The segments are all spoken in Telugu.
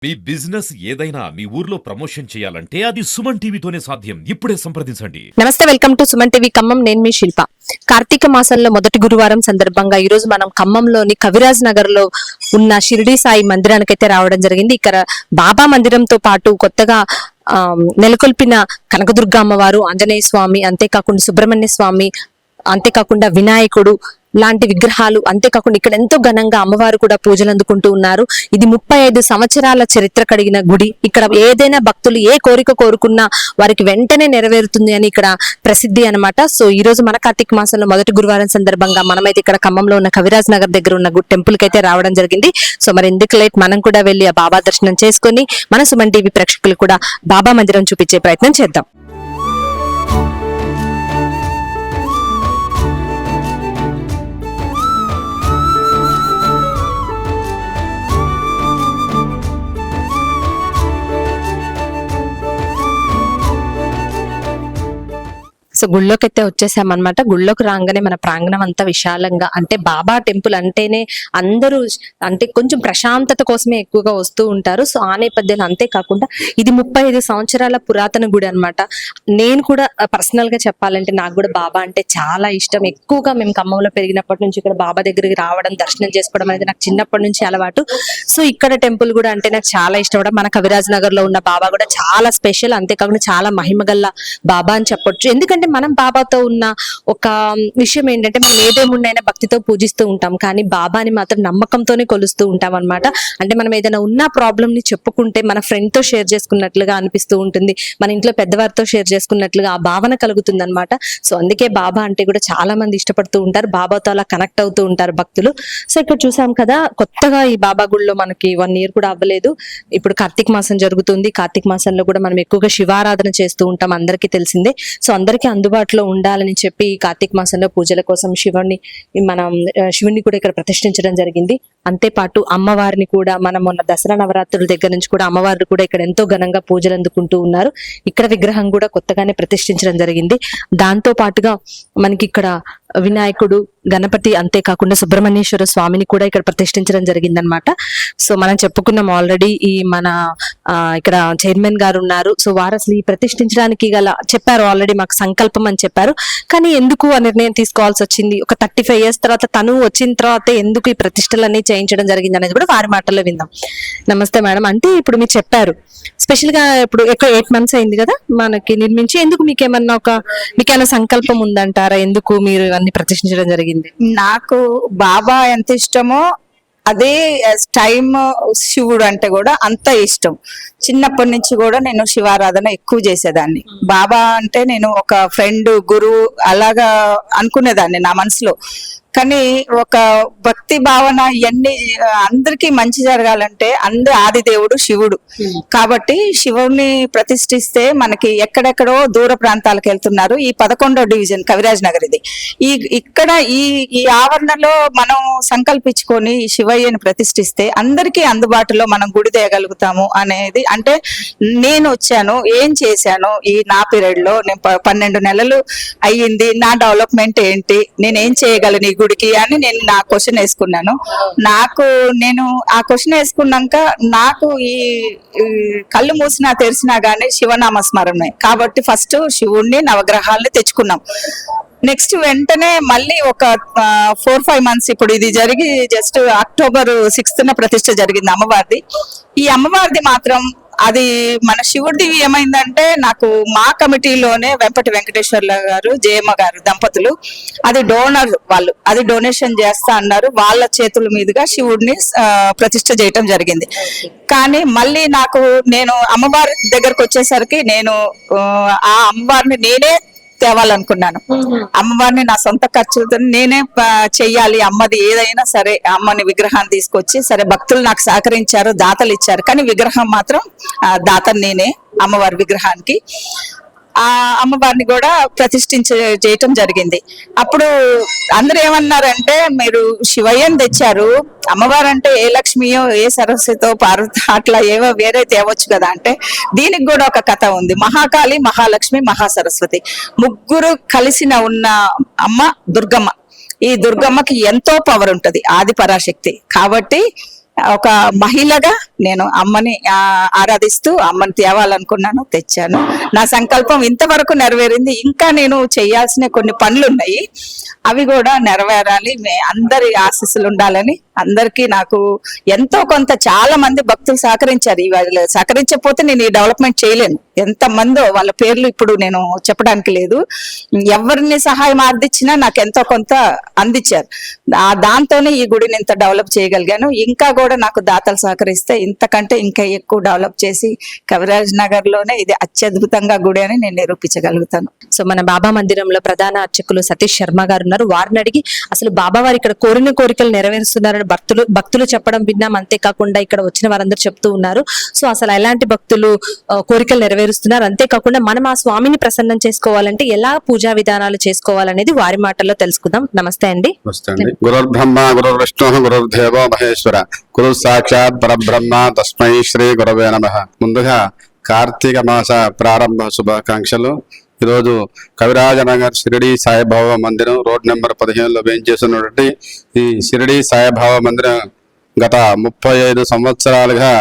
మీ బిజినెస్ ఏదైనా మీ ఊర్లో ప్రమోషన్ చేయాలంటే అది సుమన్ టీవీతోనే సాధ్యం. ఇప్పుడే సంప్రదించండి. నమస్తే, welcome to Suman TV Khammam. నేను మీ శిల్ప. కార్తీక మాసంలో మొదటి గురువారం సందర్భంగా ఈ రోజు మనం ఖమ్మంలోని కవిరాజ్ నగర్ లో ఉన్న షిరిడి సాయి మందిరానికైతే రావడం జరిగింది. ఇక్కడ బాబా మందిరంతో పాటు కొత్తగా నెలకొల్పిన కనకదుర్గ అమ్మవారు, ఆంజనేయ స్వామి, అంతేకాకుండా సుబ్రహ్మణ్య స్వామి, అంతేకాకుండా వినాయకుడు లాంటి విగ్రహాలు, అంతేకాకుండా ఇక్కడ ఎంతో ఘనంగా అమ్మవారు కూడా పూజలు అందుకుంటూ ఉన్నారు. ఇది 35 సంవత్సరాల చరిత్ర కలిగిన గుడి. ఇక్కడ ఏదైనా భక్తులు ఏ కోరిక కోరుకున్నా వారికి వెంటనే నెరవేరుతుంది అని ఇక్కడ ప్రసిద్ధి అనమాట. సో ఈ రోజు మన కార్తీక మాసంలో మొదటి గురువారం సందర్భంగా మనమైతే ఇక్కడ ఖమ్మంలో ఉన్న కవిరాజ్ నగర్ దగ్గర ఉన్న టెంపుల్ కి అయితే రావడం జరిగింది. సో మరి ఎందుకు లేట్, మనం కూడా వెళ్ళి ఆ బాబా దర్శనం చేసుకుని మన సుమన్ టీవీ ప్రేక్షకులు కూడా బాబా మందిరం చూపించే ప్రయత్నం చేద్దాం. సో గుళ్ళోకి అయితే వచ్చేసామన్నమాట. గుళ్ళోకి రాగానే మన ప్రాంగణం అంతా విశాలంగా, అంటే బాబా టెంపుల్ అంటేనే అందరూ అంటే కొంచెం ప్రశాంతత కోసమే ఎక్కువగా వస్తూ ఉంటారు. సో ఆ నేపథ్యంలో, అంతేకాకుండా ఇది 35 సంవత్సరాల పురాతన గుడి అనమాట. నేను కూడా పర్సనల్ గా చెప్పాలంటే నాకు కూడా బాబా అంటే చాలా ఇష్టం. ఎక్కువగా మేము ఖమ్మంలో పెరిగినప్పటి నుంచి ఇక్కడ బాబా దగ్గరికి రావడం, దర్శనం చేసుకోవడం అనేది నాకు చిన్నప్పటి నుంచి అలవాటు. సో ఇక్కడ టెంపుల్ కూడా అంటే నాకు చాలా ఇష్టం. మన కవిరాజ్ నగర్ లో ఉన్న బాబా కూడా చాలా స్పెషల్, అంతేకాకుండా చాలా మహిమగల్ల బాబా అని చెప్పొచ్చు. ఎందుకంటే మనం బాబాతో ఉన్న ఒక విషయం ఏంటంటే, మనం ఏదేముండైనా భక్తితో పూజిస్తూ ఉంటాం, కానీ బాబాని మాత్రం నమ్మకంతోనే కొలుస్తూ ఉంటాం అనమాట. అంటే మనం ఏదైనా ఉన్న ప్రాబ్లమ్ ని చెప్పుకుంటే మన ఫ్రెండ్ తో షేర్ చేసుకున్నట్లుగా అనిపిస్తూ ఉంటుంది, మన ఇంట్లో పెద్దవారితో షేర్ చేసుకున్నట్లుగా ఆ భావన కలుగుతుంది అనమాట. సో అందుకే బాబా అంటే కూడా చాలా మంది ఇష్టపడుతూ ఉంటారు, బాబాతో అలా కనెక్ట్ అవుతూ ఉంటారు భక్తులు. సో ఇక్కడ చూసాం కదా, కొత్తగా ఈ బాబా గుడిలో మనకి 1 year కూడా అవ్వలేదు. ఇప్పుడు కార్తీక మాసం జరుగుతుంది. కార్తీక మాసంలో కూడా మనం ఎక్కువగా శివారాధన చేస్తూ ఉంటాం, అందరికీ తెలిసిందే. సో అందరికీ అందుబాటులో ఉండాలని చెప్పి కార్తీక మాసంలో పూజల కోసం శివుణ్ణి కూడా ఇక్కడ ప్రతిష్ఠించడం జరిగింది. అంతేపాటు అమ్మవారిని కూడా మనం మొన్న దసరా నవరాత్రుల దగ్గర నుంచి కూడా అమ్మవారిని కూడా ఇక్కడ ఎంతో ఘనంగా పూజలు అందుకుంటూ ఉన్నారు. ఇక్కడ విగ్రహం కూడా కొత్తగానే ప్రతిష్ఠించడం జరిగింది. దాంతో పాటుగా మనకి ఇక్కడ వినాయకుడు, గణపతి, అంతేకాకుండా సుబ్రహ్మణ్యేశ్వర స్వామిని కూడా ఇక్కడ ప్రతిష్ఠించడం జరిగిందనమాట. సో మనం చెప్పుకున్నాం ఆల్రెడీ, ఈ మన ఇక్కడ చైర్మన్ గారు ఉన్నారు. సో వారు అసలు ఈ ప్రతిష్ఠించడానికి గల చెప్పారు, ఆల్రెడీ మాకు సంకల్పం అని చెప్పారు. కానీ ఎందుకు ఆ నిర్ణయం తీసుకోవాల్సి వచ్చింది, ఒక 35 years తర్వాత తను వచ్చిన తర్వాత ఎందుకు ఈ ప్రతిష్టలన్నీ చేయించడం జరిగింది అనేది కూడా వారి మాటల్లో విందాం. నమస్తే మేడం. అంటే ఇప్పుడు మీరు చెప్పారు స్పెషల్ గా, ఇప్పుడు 8 months అయింది కదా మనకి నిర్మించి, ఎందుకు మీకేమైనా సంకల్పం ఉందంటారా, ఎందుకు మీరు ఇవన్నీ ప్రతిష్ఠించడం జరిగింది? నాకు బాబా ఎంత ఇష్టమో అదే టైం శివుడు అంటే కూడా అంత ఇష్టం. చిన్నప్పటి నుంచి కూడా నేను శివారాధన ఎక్కువ చేసేదాన్ని. బాబా అంటే నేను ఒక ఫ్రెండ్, గురువు అలాగా అనుకునేదాన్ని నా మనసులో. కానీ ఒక భక్తి భావన ఇవన్నీ అందరికీ మంచి జరగాలంటే ఆది దేవుడు శివుడు కాబట్టి శివుడిని ప్రతిష్ఠిస్తే మనకి ఎక్కడెక్కడో దూర ప్రాంతాలకు వెళ్తున్నారు. ఈ 11వ డివిజన్ కవిరాజ్ నగర్ ఇది. ఇక్కడ ఈ ఆవరణలో మనం సంకల్పించుకొని ఈ శివయ్యని ప్రతిష్ఠిస్తే అందరికీ అందుబాటులో మనం గుడి తేయగలుగుతాము అనేది. అంటే నేను వచ్చాను, ఏం చేశాను ఈ నా పీరియడ్ లో, నేను 12 నెలలు అయ్యింది, నా డెవలప్మెంట్ ఏంటి, నేనేం చేయగలను ఈ గుడికి అని నేను నా క్వశ్చన్ వేసుకున్నాను. నేను ఆ క్వశ్చన్ వేసుకున్నాక నాకు ఈ కళ్ళు మూసినా తెరిచినా గానీ శివనామ స్మరణే కాబట్టి ఫస్ట్ శివుణ్ణి, నవగ్రహాలని తెచ్చుకున్నాం. నెక్స్ట్ వెంటనే మళ్ళీ ఒక 4-5 months, ఇప్పుడు ఇది జరిగి జస్ట్ October 6th ప్రతిష్ఠ జరిగింది అమ్మవారిది. ఈ అమ్మవారిది మాత్రం అది మన శివుడిది ఏమైందంటే, నాకు మా కమిటీలోనే వెంపటి వెంకటేశ్వర్ల గారు, జయమ్మ గారు దంపతులు అది డోనర్, వాళ్ళు అది డొనేషన్ చేస్తా అన్నారు. వాళ్ళ చేతుల మీదుగా శివుడిని ప్రతిష్ఠ చేయటం జరిగింది. కానీ మళ్ళీ నేను అమ్మవారి దగ్గరకు వచ్చేసరికి నేను ఆ అమ్మవారిని నేనే తేవాలనుకున్నాను. అమ్మవారిని నా సొంత ఖర్చులతో నేనే చెయ్యాలి. అమ్మది ఏదైనా సరే, అమ్మని విగ్రహాన్ని తీసుకొచ్చి, సరే భక్తులు నాకు సహకరించారు, దాతలు ఇచ్చారు, కానీ విగ్రహం మాత్రం దాతను నేనే అమ్మవారి విగ్రహానికి. ఆ అమ్మవారిని కూడా చేయటం జరిగింది. అప్పుడు అందరూ ఏమన్నారంటే, మీరు శివయ్యని తెచ్చారు, అమ్మవారు అంటే ఏ లక్ష్మియో ఏ సరస్వతితో పార్వతి అట్లా ఏవో వేరే తేవచ్చు కదా అంటే, దీనికి కూడా ఒక కథ ఉంది. మహాకాళి, మహాలక్ష్మి, మహాసరస్వతి ముగ్గురు కలిసిన ఉన్న అమ్మ దుర్గమ్మ. ఈ దుర్గమ్మకి ఎంతో పవర్ ఉంటది, ఆది పరాశక్తి. కాబట్టి ఒక మహిళగా నేను అమ్మని ఆరాధిస్తూ అమ్మని తేవాలనుకున్నాను, తెచ్చాను. నా సంకల్పం ఇంతవరకు నెరవేరింది. ఇంకా నేను చేయాల్సిన కొన్ని పనులు ఉన్నాయి, అవి కూడా నెరవేరాలి. అందరి ఆశీస్సులు ఉండాలని, అందరికీ నాకు ఎంతో కొంత చాలా మంది భక్తులు సహకరించారు. ఇవాళ సహకరించకపోతే నేను ఈ డెవలప్మెంట్ చేయలేను. ఎంత మందో వాళ్ళ పేర్లు ఇప్పుడు నేను చెప్పడానికి లేదు. ఎవరిని సహాయం ఆర్థించినా నాకు ఎంతో కొంత అందించారు. దాంతోనే ఈ గుడిని ఇంత డెవలప్ చేయగలిగాను. ఇంకా కూడా నాకు దాతలు సహకరిస్తే ఇంతకంటే ఇంకా ఎక్కువ డెవలప్ చేసి కవిరాజ్ నగర్ లోనే ఇది అత్యద్భుతంగా గుడి అని నేను నిరూపించగలుగుతాను. సో మన బాబా మందిరంలో ప్రధాన అర్చకులు సతీష్ శర్మ గారు ఉన్నారు. వారిని అడిగి అసలు బాబా వారు ఇక్కడ కోరిన కోరికలు నెరవేరుస్తున్నారని భక్తులు చెప్పడం విన్నాం. అంతేకాకుండా ఇక్కడ వచ్చిన వారందరూ చెప్తూ ఉన్నారు. సో అసలు ఎలాంటి భక్తులు కోరికలు నెరవేరుస్తున్నారు, అంతేకాకుండా మనం ఆ స్వామిని ప్రసన్నం చేసుకోవాలంటే ఎలా పూజా విధానాలు చేసుకోవాలనేది వారి మాటల్లో తెలుసుకుందాం. నమస్తే అండి. గురుర్ బ్రహ్మ గురుర్ విష్ణు గురుర్ దేవో మహేశ్వర గురు సాక్షాత్ పరబ్రహ్మ తస్మై శ్రీ గురవే నమః. ముందుగా కార్తీక మాస ప్రారంభ శుభాకాంక్షలు. ఈరోజు కవిరాజనగర్ షిరిడి సాయిబాబా మందిరం రోడ్ నెంబర్ 15లో వేయించేస్తున్నటువంటి ఈ షిరిడి సాయిబాబా మందిరం గత 35 సంవత్సరాలుగా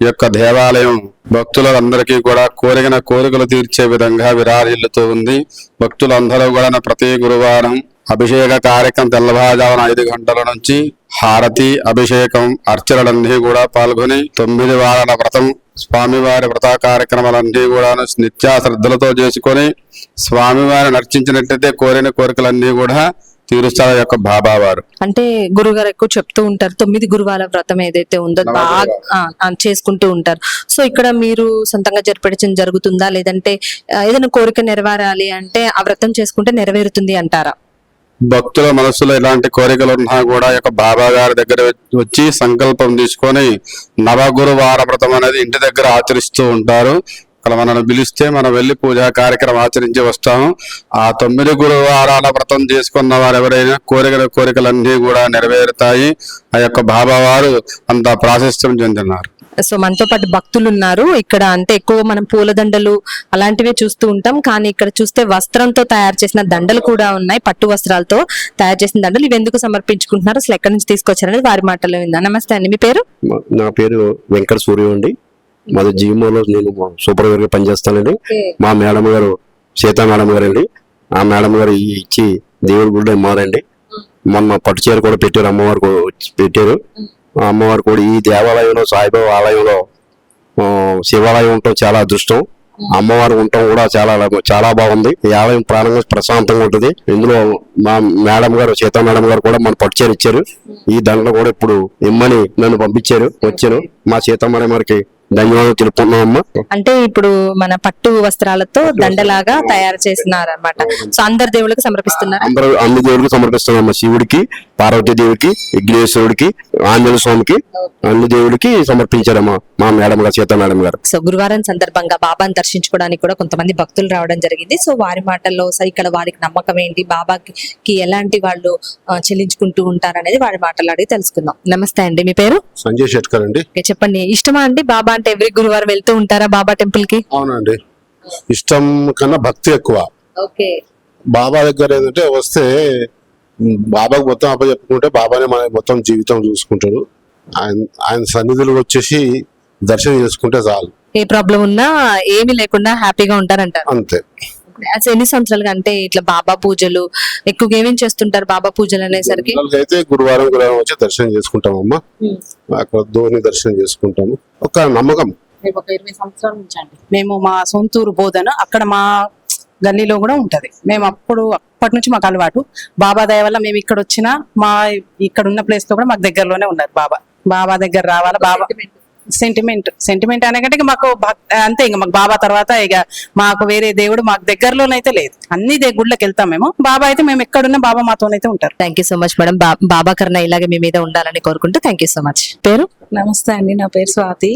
ఈ యొక్క దేవాలయం భక్తులందరికీ కూడా కోరిన కోరికలు తీర్చే విధంగా విరాజిల్లుతూ ఉంది. భక్తులందరూ కూడా ప్రతి గురువారం అభిషేక కార్యక్రమం తెల్లవారుజామున 5 గంటల నుంచి హారతి, అభిషేకం, అర్చనలన్నీ కూడా పాల్గొని 9 వారాల వ్రతం, స్వామివారి వ్రత కార్యక్రమాలన్నీ కూడా నిత్యా శ్రద్ధలతో చేసుకొని స్వామివారిని అర్చించినట్టయితే కోరిన కోరికలన్నీ కూడా తీరుస్తారు యొక్క బాబా వారు. అంటే గురుగారు ఎక్కువ చెప్తూ ఉంటారు 9 గురువార వ్రతం ఏదైతే ఉందో బాగా చేసుకుంటూ ఉంటారు. సో ఇక్కడ మీరు సొంతంగా జరిపించడం జరుగుతుందా, లేదంటే ఏదైనా కోరిక నెరవేరాలి అంటే ఆ వ్రతం చేసుకుంటే నెరవేరుతుంది అంటారా? భక్తుల మనసులో ఎలాంటి కోరికలు ఉన్నా కూడా యొక్క బాబా గారి దగ్గర వచ్చి సంకల్పం తీసుకొని నవగురువార వ్రతం అనేది ఇంటి దగ్గర ఆచరిస్తూ ఉంటారు. అక్కడ మనల్ని పిలిస్తే మనం వెళ్లి పూజా కార్యక్రమం ఆచరించి వస్తాము. ఆ 9 గురువారాల వ్రతం చేసుకున్న వారు ఎవరైనా కోరికలన్నీ కూడా నెరవేరుతాయి. ఆ యొక్క బాబా వారు అంత ప్రాశస్త్యం చెందినారు. సో మనతో పాటు భక్తులు ఉన్నారు ఇక్కడ. అంటే ఎక్కువ మనం పూలదండలు అలాంటివే చూస్తూ ఉంటాం, కానీ ఇక్కడ చూస్తే వస్త్రంతో తయారు చేసిన దండలు కూడా ఉన్నాయి. పట్టు వస్త్రాలతో తయారు చేసిన దండలు. ఇవి ఎందుకు సమర్పించుకుంటున్నారు, అసలు ఎక్కడి నుంచి తీసుకొచ్చారనేది వారి మాటల్లో విందాం. నమస్తే అండి, మీ పేరు? నా పేరు వెంకట సూర్య అండి. మాది జీమోలో నేను సూపర్వైజర్ గా పనిచేస్తానండి. మా మేడం గారు సీతా మేడం గారు అండి. ఆ మేడం గారు ఇచ్చి దేవుడి గుడి అమ్మవారండి. మొన్న పట్టు చీర కూడా పెట్టారు, అమ్మవారు పెట్టారు. అమ్మవారు కూడా ఈ దేవాలయంలో సాయిబాబా ఆలయంలో శివాలయం ఉండటం చాలా అదృష్టం. అమ్మవారు ఉండటం కూడా చాలా బాగుంది. ఈ ఆలయం ప్రాణంగా ప్రశాంతంగా ఉంటుంది. ఇందులో మా మేడం గారు సీతా మేడం గారు కూడా మన పట్టు చీర ఇచ్చారు. ఈ దండలు కూడా ఇప్పుడు ఇమ్మని నన్ను పంపించారు. వచ్చాను. మా సీతా మేడం గారికి ధన్యవాదాలు తెలుపుతున్నామమ్మా. అంటే ఇప్పుడు మన పట్టు వస్త్రాలతో దండలాగా తయారు చేసినారు అనమాట. సో అందరు దేవుళ్ళకి సమర్పిస్తున్నారు. అన్ని దేవుడికి సమర్పిస్తున్నామమ్మా. శివుడికి, పార్వతీదేవికి, విఘ్నేశ్వరుడికి, ఆంజనేయ స్వామికి, అన్ని దేవుడికి సమర్పించారమ్మా మా మేడం గారు, సీతా మేడం గారు. సో గురువారం సందర్భంగా బాబాని దర్శించుకోవడానికి కూడా కొంతమంది భక్తులు రావడం జరిగింది. సో వారి మాటల్లో సరే ఇక్కడ వారికి నమ్మకం ఏంటి, బాబాకి ఎలాంటి వాళ్ళు చెల్లించుకుంటూ ఉంటారు అనేది వారి మాటలు అడిగి తెలుసుకుందాం. నమస్తే అండి, మీ పేరు? సంజయ్ శెట్కర్ అండి. చెప్పండి, ఇష్టమా అండి బాబా అంటే? ఎవ్రీ గురువారం వెళ్తూ ఉంటారా బాబా టెంపుల్ కి? అవునండి, ఇష్టం కన్నా భక్తి ఎక్కువ. ఓకే. బాబా దగ్గర ఏంటంటే వస్తే బాబాకు మొత్తం అప్పచెప్పుకుంటే బాబానే మన మొత్తం జీవితం చూసుకుంటాడు. ఆయన సన్నిధులు వచ్చేసి దర్శనం చేసుకుంటే చాలు. ఏ ప్రాబ్లం ఉన్నా ఏమీ లేకుండా హ్యాపీగా ఉంటారంటారు. అంతే. ఎన్ని సంవత్సరాలుగా అంటే ఇట్లా బాబా పూజలు ఎక్కువగా ఏమేమి చేస్తుంటారు? బాబా పూజలు అనేసరికి అయితే గురువారం వచ్చి దర్శనం చేసుకుంటామమ్మా. అక్కడ ధోని దర్శనం చేసుకుంటాము. ఒక నమ్మకం. ఒక 20 సంవత్సరాల నుంచి అండి మేము మా సొంతూరు బోధన అక్కడ మా గల్లీలో కూడా ఉంటది. మేము అప్పటి నుంచి మాకు అలవాటు. బాబా దయ వల్ల మేము ఇక్కడ వచ్చినా మా ఇక్కడ ఉన్న ప్లేస్ లో కూడా మాకు దగ్గరలోనే ఉన్నారు బాబా. బాబా దగ్గర రావాలా, బాబా సెంటిమెంట్ అనేకంటే మాకు అంతే. ఇంకా మాకు బాబా తర్వాత ఇక మాకు వేరే దేవుడు మాకు దగ్గరలోనైతే లేదు. అన్ని గుళ్ళకి వెళ్తాం మేము. బాబా అయితే మేము ఎక్కడున్నా బాబా మాతోనైతే ఉంటారు. Thank you so much madam. బాబా కన్నా ఇలాగే మీ మీద ఉండాలని కోరుకుంటూ థ్యాంక్ యూ సో మచ్. పేరు? నమస్తే అండి, నా పేరు స్వాతి.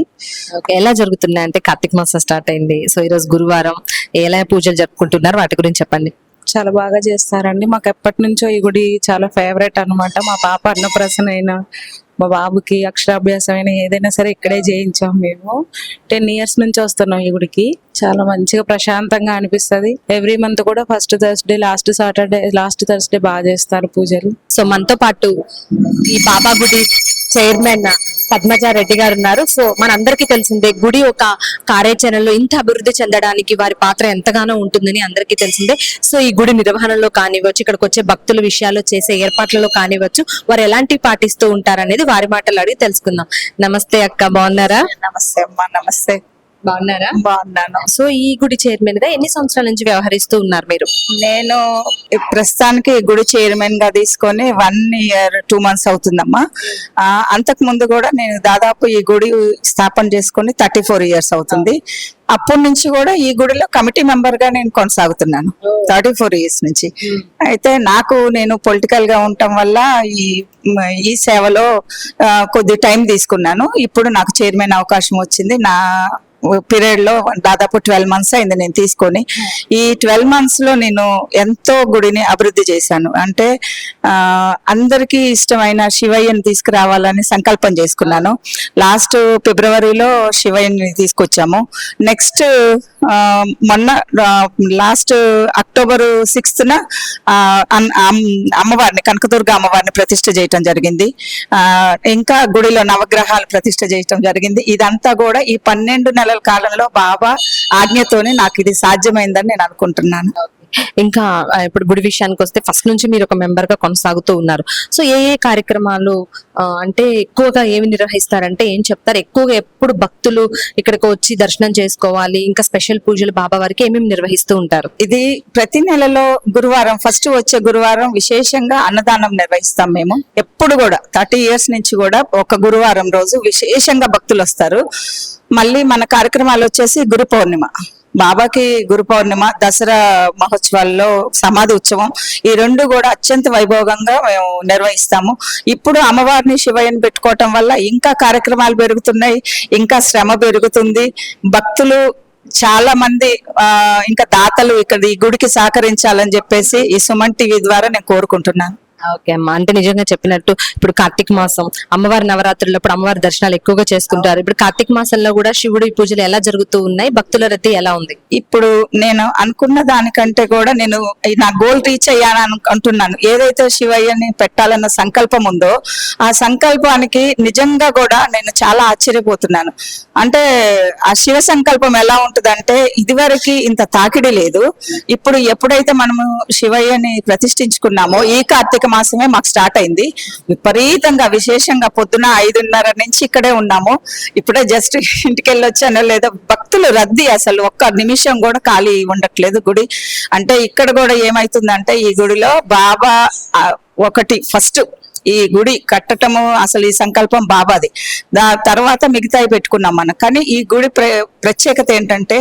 ఓకే. ఎలా జరుగుతున్నాయి అంటే కార్తీక మాసం స్టార్ట్ అయింది. సో ఈ రోజు గురువారం ఎలా పూజలు జరుపుకుంటున్నారు, వాటి గురించి చెప్పండి. చాలా బాగా చేస్తారండి. మాకు ఎప్పటి నుంచో ఈ గుడి చాలా ఫేవరెట్ అన్నమాట. మా పాప అన్నప్రాసన అయినా, మా బాబుకి అక్షరాభ్యాసం అయినా ఏదైనా సరే ఇక్కడే చేయించాం. మేము 10 years నుంచి వస్తున్నాం ఈ గుడికి. చాలా మంచిగా ప్రశాంతంగా అనిపిస్తది. ఎవ్రీ మంత్ కూడా first Thursday, last Saturday, last Thursday బాగా చేస్తారు పూజలు. సో మనతో పాటు ఈ బాబా గుడి చైర్మన్ పద్మజారెడ్డి గారు ఉన్నారు. సో మనందరికీ తెలిసిందే గుడి ఒక కార్యాచరణలో ఇంత అభివృద్ధి చెందడానికి వారి పాత్ర ఎంతగానో ఉంటుందని అందరికీ తెలిసిందే. సో ఈ గుడి నిర్వహణలో కానివ్వచ్చు, ఇక్కడికి వచ్చే భక్తుల విషయాల్లో చేసే ఏర్పాట్లలో కానివ్వచ్చు, వారు ఎలాంటివి పాటిస్తూ ఉంటారనేది వారి మాటలు అడిగి తెలుసుకుందాం. నమస్తే అక్క, బాగున్నారా? నమస్తే అమ్మా. నమస్తే. బాగున్నారా? బాగున్నాను. సో ఈ గుడి చైర్మన్ గా ఎన్ని సంవత్సరాల నుంచి వ్యవహరిస్తూ ఉన్నారు మీరు? నేను ప్రస్తుతానికి గుడి చైర్మన్ గా తీసుకొని 1 year 2 months అవుతుందమ్మా. అంతకు ముందు కూడా నేను దాదాపు ఈ గుడి స్థాపన చేసుకొని 34 years అవుతుంది. అప్పటి నుంచి కూడా ఈ గుడిలో కమిటీ మెంబర్ గా నేను కొనసాగుతున్నాను 34 years నుంచి. అయితే నేను పొలిటికల్ గా ఉండటం వల్ల ఈ సేవలో కొద్ది టైం తీసుకున్నాను. ఇప్పుడు నాకు చైర్మన్ అవకాశం వచ్చింది. నా పీరియడ్ లో దాదాపు 12 months అయింది నేను తీసుకొని. ఈ 12 months లో నేను ఎంతో గుడిని అభివృద్ధి చేశాను. అంటే అందరికీ ఇష్టమైన శివయ్యని తీసుకురావాలని సంకల్పం చేసుకున్నాను. లాస్ట్ ఫిబ్రవరిలో శివయ్యని తీసుకొచ్చాము. నెక్స్ట్ మొన్న లాస్ట్ October 6th అమ్మవారిని, కనకదుర్గ అమ్మవారిని ప్రతిష్ఠ చేయటం జరిగింది. ఇంకా గుడిలో నవగ్రహాలు ప్రతిష్ఠ చేయటం జరిగింది. ఇదంతా కూడా ఈ 12 నెలల కాలంలో బాబా ఆజ్ఞతోనే నాకు ఇది సాధ్యమైందని నేను అనుకుంటున్నాను. ఇంకా ఇప్పుడు గుడి విషయానికి వస్తే ఫస్ట్ నుంచి మీరు ఒక మెంబర్ గా కొనసాగుతూ ఉన్నారు. సో ఏ కార్యక్రమాలు అంటే ఎక్కువగా ఏమి నిర్వహిస్తారంటే ఏం చెప్తారు? ఎక్కువగా ఎప్పుడు భక్తులు ఇక్కడికి వచ్చి దర్శనం చేసుకోవాలి, ఇంకా స్పెషల్ పూజలు బాబా వారికి ఏమేమి నిర్వహిస్తూ ఉంటారు? ఇది ప్రతి నెలలో గురువారం, ఫస్ట్ వచ్చే గురువారం విశేషంగా అన్నదానం నిర్వహిస్తాం మేము. ఎప్పుడు కూడా 30 years నుంచి కూడా ఒక గురువారం రోజు విశేషంగా భక్తులు వస్తారు. మళ్ళీ మన కార్యక్రమాలు వచ్చేసి గురు పౌర్ణిమ, బాబాకి గురు పౌర్ణిమ, దసరా మహోత్సవాల్లో సమాధి ఉత్సవం, ఈ 2 కూడా అత్యంత వైభవంగా మేము నిర్వహిస్తాము. ఇప్పుడు అమ్మవారిని శివయ్యని పెట్టుకోవటం వల్ల ఇంకా కార్యక్రమాలు పెరుగుతున్నాయి, ఇంకా శ్రమ పెరుగుతుంది. భక్తులు చాలా మంది ఇంకా దాతలు ఇక్కడ ఈ గుడికి సహకరించాలని చెప్పేసి ఈ సుమన్ టీవీ ద్వారా నేను కోరుకుంటున్నాను. ఓకే అమ్మా, అంటే నిజంగా చెప్పినట్టు ఇప్పుడు కార్తీక మాసం అమ్మవారి నవరాత్రులప్పుడు అమ్మవారి దర్శనాలు ఎక్కువగా చేసుకుంటారు. ఇప్పుడు కార్తీక మాసంలో కూడా శివుడి పూజలు ఎలా జరుగుతూ ఉన్నాయి, భక్తుల రద్దీ ఎలా ఉంది? ఇప్పుడు నేను అనుకున్న దానికంటే కూడా నేను నా గోల్ రీచ్ అయ్యాను అంటున్నాను. ఏదైతే శివయ్యని పెట్టాలన్న సంకల్పం ఉందో ఆ సంకల్పానికి నిజంగా కూడా నేను చాలా ఆశ్చర్యపోతున్నాను. అంటే ఆ శివ సంకల్పం ఎలా ఉంటుందంటే ఇదివరకు ఇంత తాకిడి లేదు. ఇప్పుడు ఎప్పుడైతే మనము శివయ్యని ప్రతిష్ఠించుకున్నామో ఈ కార్తీక మాసమే మాకు స్టార్ట్ అయింది. విపరీతంగా విశేషంగా పొద్దున 5:30 నుంచి ఇక్కడే ఉన్నాము. ఇప్పుడే జస్ట్ ఇంటికి వెళ్ళి వచ్చాను. లేదా భక్తులు రద్దీ అసలు ఒక్క నిమిషం కూడా ఖాళీ ఉండట్లేదు గుడి. అంటే ఇక్కడ కూడా ఏమైతుందంటే ఈ గుడిలో బాబా ఒకటి ఫస్ట్ ఈ గుడి కట్టటము అసలు ఈ సంకల్పం బాబాది. తర్వాత మిగతాయి పెట్టుకున్నాం మనం. కానీ ఈ గుడి ప్రత్యేకత ఏంటంటే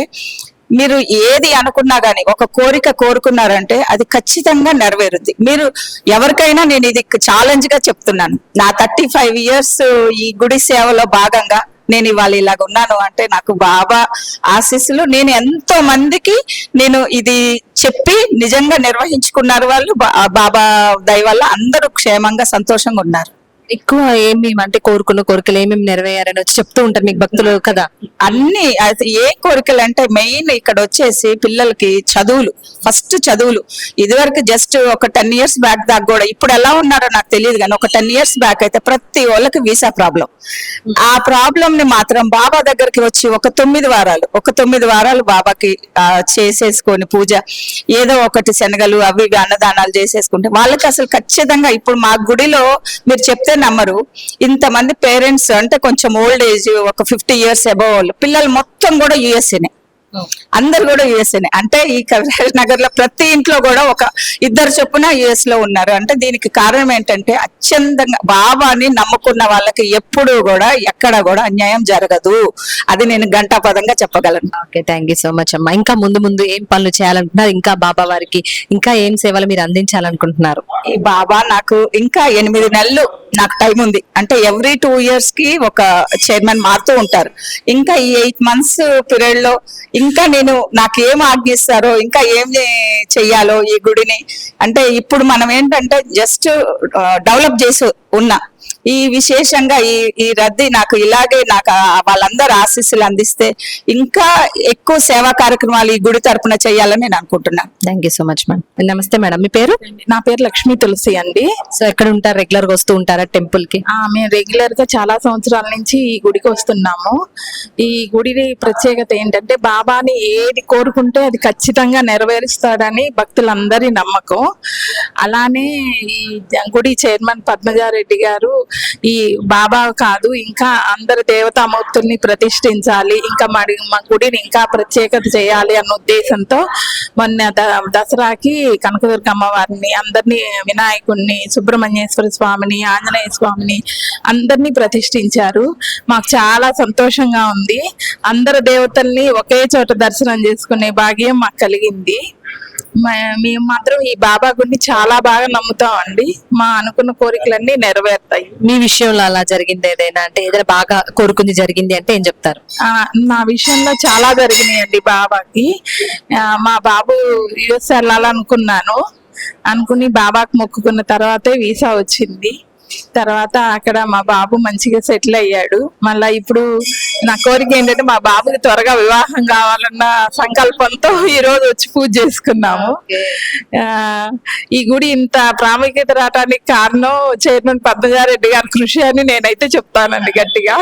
మీరు ఏది అనుకున్నా గానీ ఒక కోరిక కోరుకున్నారంటే అది ఖచ్చితంగా నెరవేరుద్ది. మీరు ఎవరికైనా నేను ఇది ఛాలెంజ్ గా చెప్తున్నాను. నా 35 years ఈ గుడి సేవలో భాగంగా నేను ఇవాళ ఇలాగ ఉన్నాను అంటే నాకు బాబా ఆశీస్సులు. నేను ఎంతో మందికి నేను ఇది చెప్పి నిజంగా నిర్వహించుకున్నారు. వాళ్ళు బాబా దయ వల్ల అందరూ క్షేమంగా సంతోషంగా ఉన్నారు. ఎక్కువ ఏమేమి అంటే కోరుకున్న కోరికలు ఏమేమి నెరవేరారని వచ్చి చెప్తూ ఉంటారు మీకు భక్తులు కదా? అన్ని ఏ కోరికలు అంటే మెయిన్ ఇక్కడ వచ్చేసి పిల్లలకి చదువులు, ఫస్ట్ చదువులు. ఇదివరకు జస్ట్ ఒక 10 years బ్యాక్ దాకా కూడా, ఇప్పుడు ఎలా ఉన్నారో నాకు తెలియదు కానీ ఒక 10 years బ్యాక్ అయితే ప్రతి వాళ్ళకి వీసా ప్రాబ్లం. ఆ ప్రాబ్లం ని మాత్రం బాబా దగ్గరికి వచ్చి ఒక 9 వారాలు బాబాకి చేసేసుకొని పూజ, ఏదో ఒకటి శనగలు అవి అన్నదానాలు చేసేసుకుంటే వాళ్ళకి అసలు ఖచ్చితంగా ఇప్పుడు మా గుడిలో మీరు చెప్తే నమ్మరు, ఇంతమంది పేరెంట్స్ అంటే కొంచెం ఓల్డ్ ఏజ్ ఒక 50 years అబౌవ్ వాళ్ళు పిల్లలు మొత్తం కూడా యుఎస్ఏనే, అందరు కూడా యుఎస్ఏనే. అంటే ఈ కవిరాజ్ నగర్ లో ప్రతి ఇంట్లో కూడా ఒక 2 చొప్పున యుఎస్ లో ఉన్నారు. అంటే దీనికి కారణం ఏంటంటే అత్యంతంగా బాబాని నమ్ముకున్న వాళ్ళకి ఎప్పుడు కూడా ఎక్కడ కూడా అన్యాయం జరగదు. అది నేను ఘంటాపదంగా చెప్పగలను. Okay, thank you so much అమ్మా. ఇంకా ముందు ఏం పనులు చేయాలనుకుంటున్నారు? ఇంకా బాబా వారికి ఇంకా ఏం సేవలు మీరు అందించాలనుకుంటున్నారు? ఈ బాబా నాకు ఇంకా 8 నెలలు నాకు టైం ఉంది. అంటే ఎవ్రీ 2 years కి ఒక చైర్మన్ మారుతూ ఉంటారు. ఇంకా ఈ 8 months పీరియడ్ లో ఇంకా నేను నాకు ఏం ఆజ్ఞిస్తారో, ఇంకా ఏం చెయ్యాలో ఈ గుడిని, అంటే ఇప్పుడు మనం ఏంటంటే జస్ట్ డెవలప్ చేసి ఉన్నా ఈ విశేషంగా ఈ రద్దీ నాకు ఇలాగే నాకు వాళ్ళందరూ ఆశీస్సులు అందిస్తే ఇంకా ఎక్కువ సేవా కార్యక్రమాలు ఈ గుడి తరపున చేయాలని నేను అనుకుంటున్నాను. Thank you so much madam. నమస్తే మేడం, మీ పేరు? నా పేరు లక్ష్మీ తులసి అండి. సో ఎక్కడ ఉంటారు? రెగ్యులర్ గా వస్తూ ఉంటారా టెంపుల్ కి? మేము రెగ్యులర్ గా చాలా సంవత్సరాల నుంచి ఈ గుడికి వస్తున్నాము. ఈ గుడి ప్రత్యేకత ఏంటంటే బాబాని ఏది కోరుకుంటే అది ఖచ్చితంగా నెరవేరుస్తాడని భక్తులందరి నమ్మకం. అలానే ఈ గుడి చైర్మన్ పద్మజారెడ్డి గారు ఈ బాబా కాదు ఇంకా అందరు దేవతామూర్తుల్ని ప్రతిష్ఠించాలి, ఇంకా మా గుడిని ఇంకా ప్రత్యేకత చేయాలి అన్న ఉద్దేశంతో మొన్న దసరాకి కనకదుర్గ అమ్మవారిని, అందరినీ, వినాయకుడిని, సుబ్రహ్మణ్యేశ్వర స్వామిని, ఆంజనేయ స్వామిని అందరినీ ప్రతిష్ఠించారు. మాకు చాలా సంతోషంగా ఉంది. అందరు దేవతల్ని ఒకే చోట దర్శనం చేసుకునే భాగ్యం మాకు కలిగింది. మేము మాత్రం ఈ బాబా గుడిని చాలా బాగా నమ్ముతాం అండి. మా అనుకున్న కోరికలన్నీ నెరవేరుతాయి. మీ విషయంలో అలా జరిగింది ఏదైనా, అంటే ఏదైనా బాగా కోరుకుంది జరిగింది అంటే ఏం చెప్తారు? నా విషయంలో చాలా జరిగినాయండి బాబాకి. మా బాబు యుఎస్ వెళ్ళాలనుకున్నాను. అనుకుని బాబాకు మొక్కుకున్న తర్వాతే వీసా వచ్చింది. తర్వాత అక్కడ మా బాబు మంచిగా సెటిల్ అయ్యాడు. మళ్ళా ఇప్పుడు నా కోరిక ఏంటంటే మా బాబుకి త్వరగా వివాహం కావాలన్న సంకల్పంతో ఈ రోజు వచ్చి పూజ చేసుకున్నాము. ఈ గుడి ఇంత ప్రాముఖ్యత రావడానికి కారణం చైర్మన్ పద్మజారెడ్డి గారి కృషి అని నేనైతే చెప్తానండి గట్టిగా.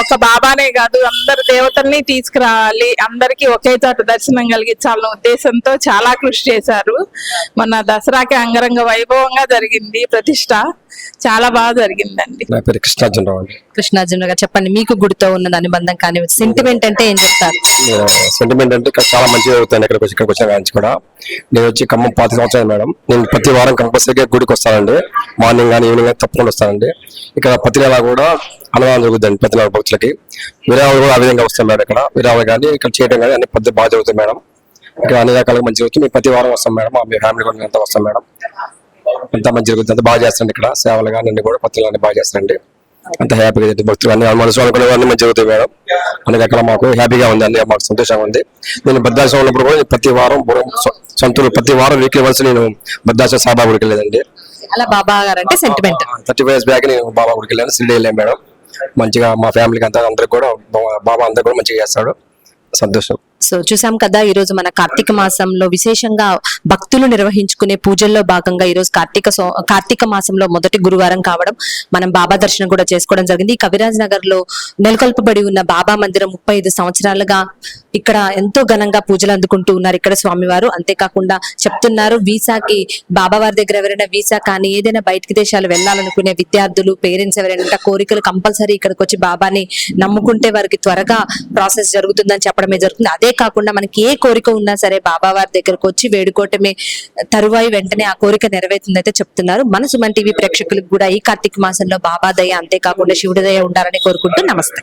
ఒక బాబానే కాదు, అందరు దేవతల్ని తీసుకురావాలి, అందరికి ఒకే చోట దర్శనం కలిగించాలన్న ఉద్దేశంతో చాలా కృషి చేశారు. మొన్న దసరాకి అంగరంగ వైభవంగా జరిగింది ప్రతిష్ట. చాలా బాగా జరిగిందండి. నా పేరు కృష్ణార్జునరావు అండి. కృష్ణార్జున గారు చెప్పండి, మీకు గుడితో ఉన్న అనుబంధం కానీ సెంటిమెంట్ అంటే ఏం చెప్తారు? సెంటిమెంట్ అంటే ఇక్కడ చాలా మంచిగా అవుతాను. ఇక్కడికి వచ్చిన కానీ కూడా నేను వచ్చి ఖమ్మం 5 సంవత్సరాలు మేడం. నేను ప్రతి వారం కంపల్సరీగా గుడికి వస్తానండి. మార్నింగ్ కానీ ఈవినింగ్ కానీ తప్పకుండా వస్తానండి. ఇక్కడ ప్రతి నెల కూడా అన్నదానం జరుగుతుందండి. ప్రతి నెల భక్తులకి విరాళాలు కూడా ఆ విధంగా వస్తాం మేడం. ఇక్కడ విరాళాలు కానీ ఇక్కడ చేయడం కానీ అన్ని పద్ధతి బాగా జరుగుతాయి మేడం. ఇక్కడ అన్ని రకాలుగా మంచిగా అవుతుంది. మేము ప్రతి వారం వస్తాం మేడం. మా ఫ్యామిలీ కూడా అంతా వస్తాం మేడం. అంత మంచి జరుగుతుంది, అంత బాగా చేస్తాండి. ఇక్కడ సేవలు కానీ అన్ని కూడా పత్రికలు అన్ని బాగా చేస్తారండి. అంత హ్యాపీగా భక్తులు అన్ని మనసు అనుకునే అన్ని మంచి జరుగుతాయి మేడం. అన్ని రకాల మాకు హ్యాపీగా ఉంది, అన్ని మాకు సంతోషంగా ఉంది. నేను భద్రాచలం ఉన్నప్పుడు కూడా ప్రతి వారం సొంతూరు ప్రతి వారం వీక్లీ వన్స్ నేను భద్రాచలం సాయిబాబా గుడికి వెళ్ళేదండి. అలా బాబా గారు అంటే సెంటిమెంట్. 35 years బ్యాక్ నేను బాబా గుడికి వెళ్ళాను, సిరిడి వెళ్ళాను మేడం. మంచిగా మా ఫ్యామిలీకి అంతా అందరికి కూడా బాబా అందరు కూడా మంచిగా చేస్తాడు. సంతోషం. సో చూసాం కదా, ఈ రోజు మన కార్తీక మాసంలో విశేషంగా భక్తులు నిర్వహించుకునే పూజల్లో భాగంగా ఈ రోజు కార్తీక మాసంలో మొదటి గురువారం కావడం, మనం బాబా దర్శనం కూడా చేసుకోవడం జరిగింది. ఈ కవిరాజ్ నగర్ లో నెలకొల్పబడి ఉన్న బాబా మందిరం 35 సంవత్సరాలుగా ఇక్కడ ఎంతో ఘనంగా పూజలు అందుకుంటూ ఉన్నారు ఇక్కడ స్వామివారు. అంతేకాకుండా చెప్తున్నారు, వీసాకి బాబా వారి దగ్గర ఎవరైనా వీసా కానీ ఏదైనా బయటికి దేశాలు వెళ్ళాలనుకునే విద్యార్థులు, పేరెంట్స్ ఎవరైనా కోరికలు కంపల్సరీ ఇక్కడికి వచ్చి బాబాని నమ్ముకుంటే వారికి త్వరగా ప్రాసెస్ జరుగుతుందని చెప్పడమే జరుగుతుంది. అదే కాకుండా మనకి ఏ కోరిక ఉన్నా సరే బాబా వారి దగ్గరకు వచ్చి వేడుకోవటమే తరువాయి వెంటనే ఆ కోరిక నెరవేరుతుందైతే చెప్తున్నారు. మన సుమన్ టీవీ ప్రేక్షకులకు కూడా ఈ కార్తీక మాసంలో బాబా దయ, అంతేకాకుండా శివుడి దయ ఉండాలని కోరుకుంటూ నమస్తే.